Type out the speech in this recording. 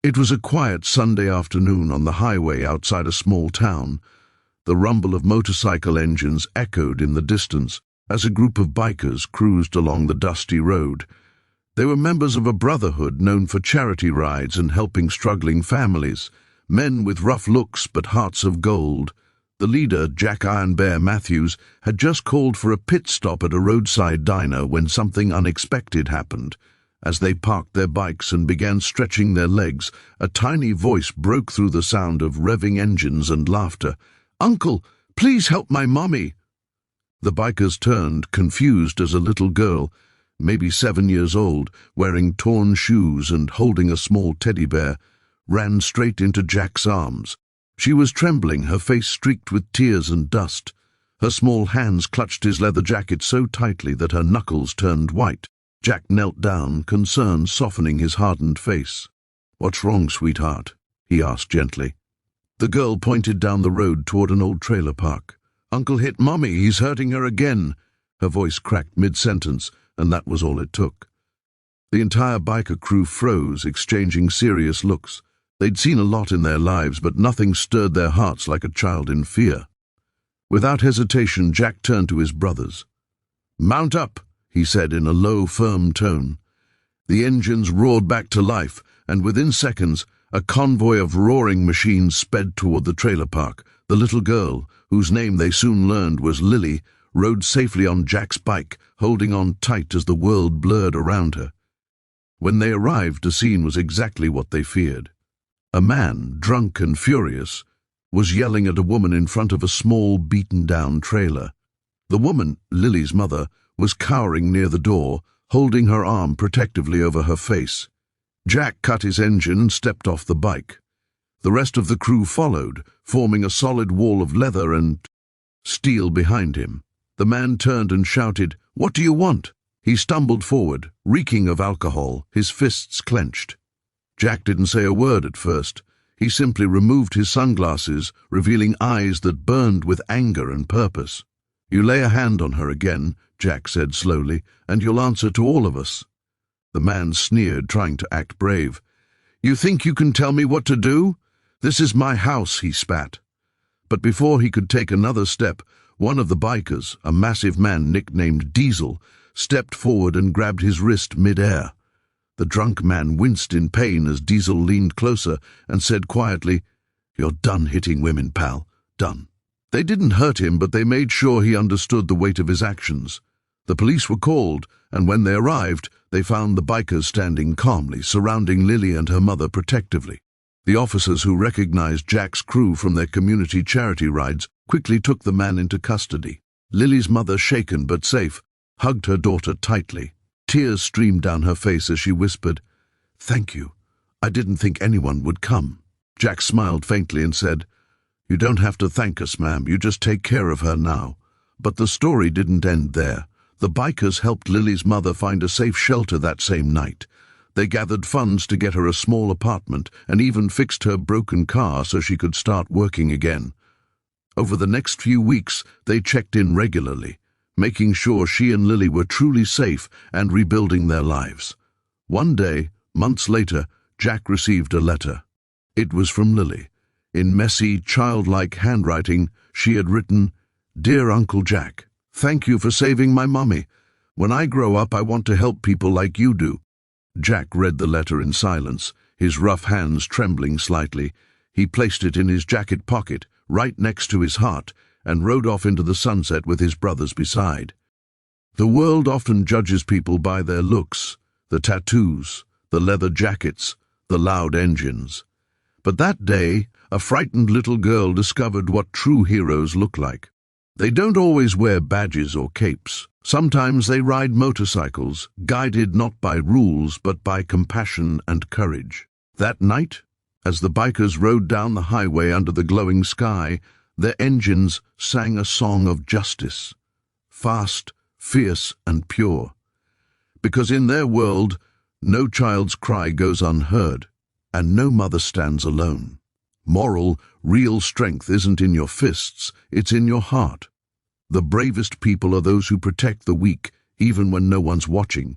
It was a quiet Sunday afternoon on the highway outside a small town. The rumble of motorcycle engines echoed in the distance as a group of bikers cruised along the dusty road. They were members of a brotherhood known for charity rides and helping struggling families, men with rough looks but hearts of gold. The leader, Jack Iron Bear Matthews, had just called for a pit stop at a roadside diner when something unexpected happened. As they parked their bikes and began stretching their legs, a tiny voice broke through the sound of revving engines and laughter. "Uncle, please help my mommy!" The bikers turned, confused as a little girl, maybe 7 years old, wearing torn shoes and holding a small teddy bear, ran straight into Jack's arms. She was trembling, her face streaked with tears and dust. Her small hands clutched his leather jacket so tightly that her knuckles turned white. Jack knelt down, concern softening his hardened face. "What's wrong, sweetheart?" he asked gently. The girl pointed down the road toward an old trailer park. "Uncle hit Mommy, he's hurting her again." Her voice cracked mid-sentence, and that was all it took. The entire biker crew froze, exchanging serious looks. They'd seen a lot in their lives, but nothing stirred their hearts like a child in fear. Without hesitation, Jack turned to his brothers. "Mount up," he said in a low, firm tone. The engines roared back to life, and within seconds, a convoy of roaring machines sped toward the trailer park. The little girl, whose name they soon learned was Lily, rode safely on Jack's bike, holding on tight as the world blurred around her. When they arrived, the scene was exactly what they feared. A man, drunk and furious, was yelling at a woman in front of a small, beaten-down trailer. The woman, Lily's mother, was cowering near the door, holding her arm protectively over her face. Jack cut his engine and stepped off the bike. The rest of the crew followed, forming a solid wall of leather and steel behind him. The man turned and shouted, "What do you want?" He stumbled forward, reeking of alcohol, his fists clenched. Jack didn't say a word at first. He simply removed his sunglasses, revealing eyes that burned with anger and purpose. "You lay a hand on her again," Jack said slowly, "and you'll answer to all of us." The man sneered, trying to act brave. "You think you can tell me what to do? This is my house," he spat. But before he could take another step, one of the bikers, a massive man nicknamed Diesel, stepped forward and grabbed his wrist mid-air. The drunk man winced in pain as Diesel leaned closer and said quietly, "You're done hitting women, pal. Done." They didn't hurt him, but they made sure he understood the weight of his actions. The police were called, and when they arrived, they found the bikers standing calmly, surrounding Lily and her mother protectively. The officers who recognized Jack's crew from their community charity rides quickly took the man into custody. Lily's mother, shaken but safe, hugged her daughter tightly. Tears streamed down her face as she whispered, "Thank you. I didn't think anyone would come." Jack smiled faintly and said, "You don't have to thank us, ma'am. You just take care of her now." But the story didn't end there. The bikers helped Lily's mother find a safe shelter that same night. They gathered funds to get her a small apartment and even fixed her broken car so she could start working again. Over the next few weeks, they checked in regularly, making sure she and Lily were truly safe and rebuilding their lives. One day, months later, Jack received a letter. It was from Lily. In messy, childlike handwriting, she had written, "Dear Uncle Jack, thank you for saving my mommy. When I grow up, I want to help people like you do." Jack read the letter in silence, his rough hands trembling slightly. He placed it in his jacket pocket, right next to his heart, and rode off into the sunset with his brothers beside. The world often judges people by their looks, the tattoos, the leather jackets, the loud engines. But that day, a frightened little girl discovered what true heroes look like. They don't always wear badges or capes. Sometimes they ride motorcycles, guided not by rules but by compassion and courage. That night, as the bikers rode down the highway under the glowing sky, their engines sang a song of justice, fast, fierce, and pure. Because in their world, no child's cry goes unheard, and no mother stands alone. Moral, real strength isn't in your fists, it's in your heart. The bravest people are those who protect the weak, even when no one's watching.